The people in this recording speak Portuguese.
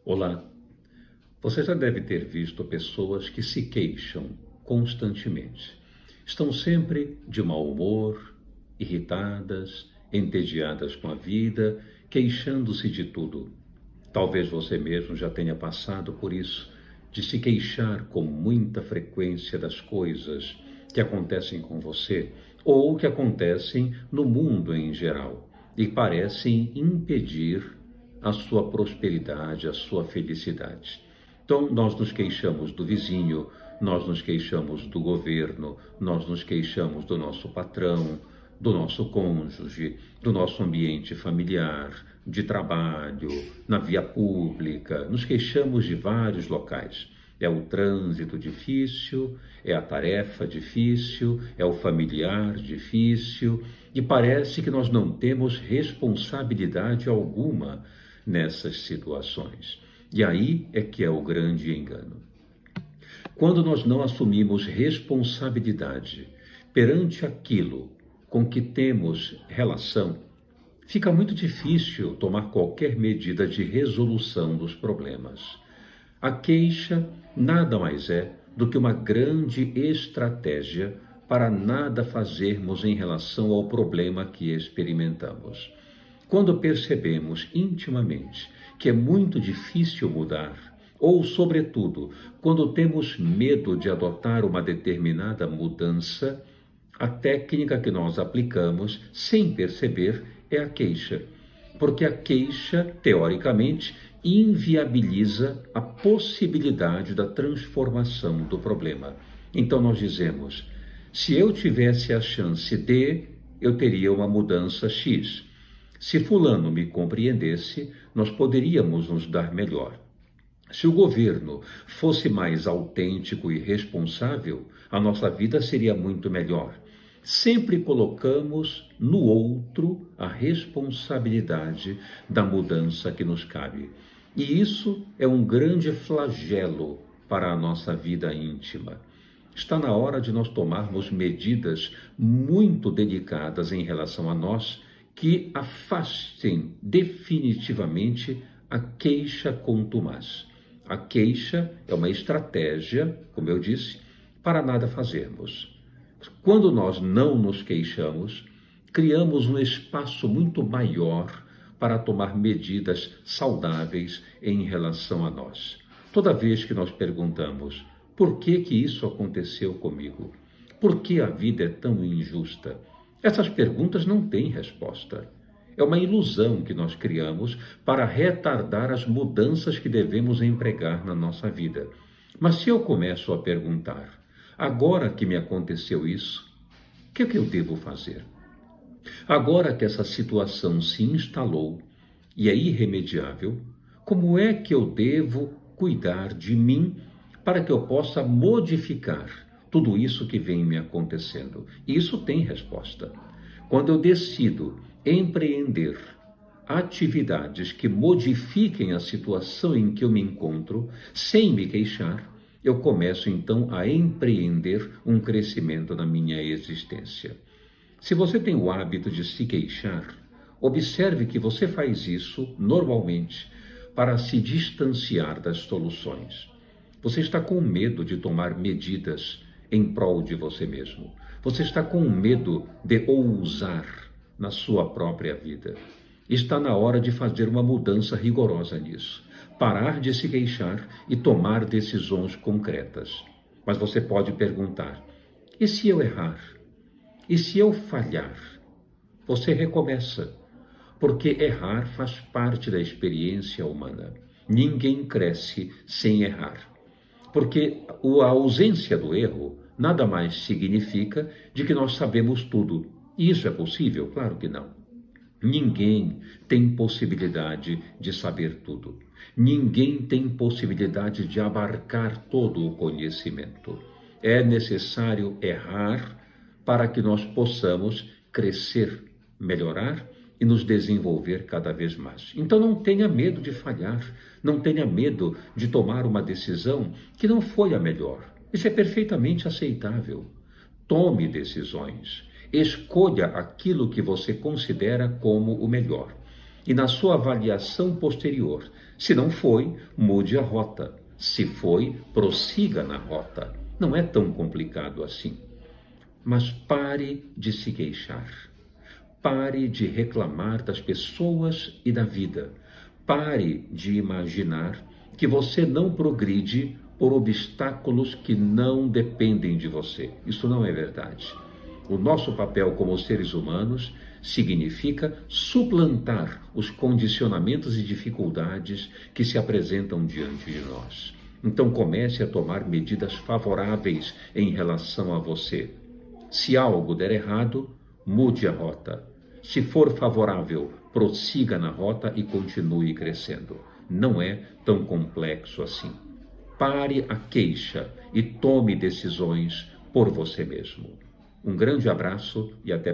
Olá, você já deve ter visto pessoas que se queixam constantemente. Estão sempre de mau humor, irritadas, entediadas com a vida, queixando-se de tudo. Talvez você mesmo já tenha passado por isso, de se queixar com muita frequência das coisas que acontecem com você ou que acontecem no mundo em geral e parecem impedir a sua prosperidade, a sua felicidade. Então, nós nos queixamos do vizinho, nós nos queixamos do governo, nós nos queixamos do nosso patrão, do nosso cônjuge, do nosso ambiente familiar, de trabalho, na via pública, nos queixamos de vários locais. É o trânsito difícil, é a tarefa difícil, é o familiar difícil, e parece que nós não temos responsabilidade alguma nessas situações. E aí é que é o grande engano. Quando nós não assumimos responsabilidade perante aquilo com que temos relação, fica muito difícil tomar qualquer medida de resolução dos problemas. A queixa nada mais é do que uma grande estratégia para nada fazermos em relação ao problema que experimentamos. Quando percebemos intimamente que é muito difícil mudar, ou, sobretudo, quando temos medo de adotar uma determinada mudança, a técnica que nós aplicamos, sem perceber, é a queixa. Porque a queixa, teoricamente, inviabiliza a possibilidade da transformação do problema. Então nós dizemos, se eu tivesse a chance de, eu teria uma mudança X. Se fulano me compreendesse, nós poderíamos nos dar melhor. Se o governo fosse mais autêntico e responsável, a nossa vida seria muito melhor. Sempre colocamos no outro a responsabilidade da mudança que nos cabe. E isso é um grande flagelo para a nossa vida íntima. Está na hora de nós tomarmos medidas muito delicadas em relação a nós, que afastem definitivamente a queixa contumaz. A queixa é uma estratégia, como eu disse, para nada fazermos. Quando nós não nos queixamos, criamos um espaço muito maior para tomar medidas saudáveis em relação a nós. Toda vez que nós perguntamos, por que isso aconteceu comigo? Por que a vida é tão injusta? Essas perguntas não têm resposta. É uma ilusão que nós criamos para retardar as mudanças que devemos empregar na nossa vida. Mas se eu começo a perguntar, agora que me aconteceu isso, o que é que eu devo fazer? Agora que essa situação se instalou e é irremediável, como é que eu devo cuidar de mim para que eu possa modificar tudo isso que vem me acontecendo? E isso tem resposta. Quando eu decido empreender atividades que modifiquem a situação em que eu me encontro, sem me queixar, eu começo então a empreender um crescimento na minha existência. Se você tem o hábito de se queixar, observe que você faz isso normalmente para se distanciar das soluções. Você está com medo de tomar medidas em prol de você mesmo. Você está com medo de ousar na sua própria vida. Está na hora de fazer uma mudança rigorosa nisso. Parar de se queixar e tomar decisões concretas. Mas você pode perguntar, e se eu errar? E se eu falhar? Você recomeça, porque errar faz parte da experiência humana. Ninguém cresce sem errar. Porque a ausência do erro nada mais significa de que nós sabemos tudo. E isso é possível? Claro que não. Ninguém tem possibilidade de saber tudo. Ninguém tem possibilidade de abarcar todo o conhecimento. É necessário errar para que nós possamos crescer, melhorar e nos desenvolver cada vez mais. Então não tenha medo de falhar, não tenha medo de tomar uma decisão que não foi a melhor. Isso é perfeitamente aceitável. Tome decisões. Escolha aquilo que você considera como o melhor. E na sua avaliação posterior, Se não foi, mude a rota. Se foi, prossiga na rota. Não é tão complicado assim. Mas pare de se queixar. Pare de reclamar das pessoas e da vida. Pare de imaginar que você não progride por obstáculos que não dependem de você. Isso não é verdade. O nosso papel como seres humanos significa suplantar os condicionamentos e dificuldades que se apresentam diante de nós. Então comece a tomar medidas favoráveis em relação a você. Se algo der errado, mude a rota. Se for favorável, prossiga na rota e continue crescendo. Não é tão complexo assim. Pare a queixa e tome decisões por você mesmo. Um grande abraço e até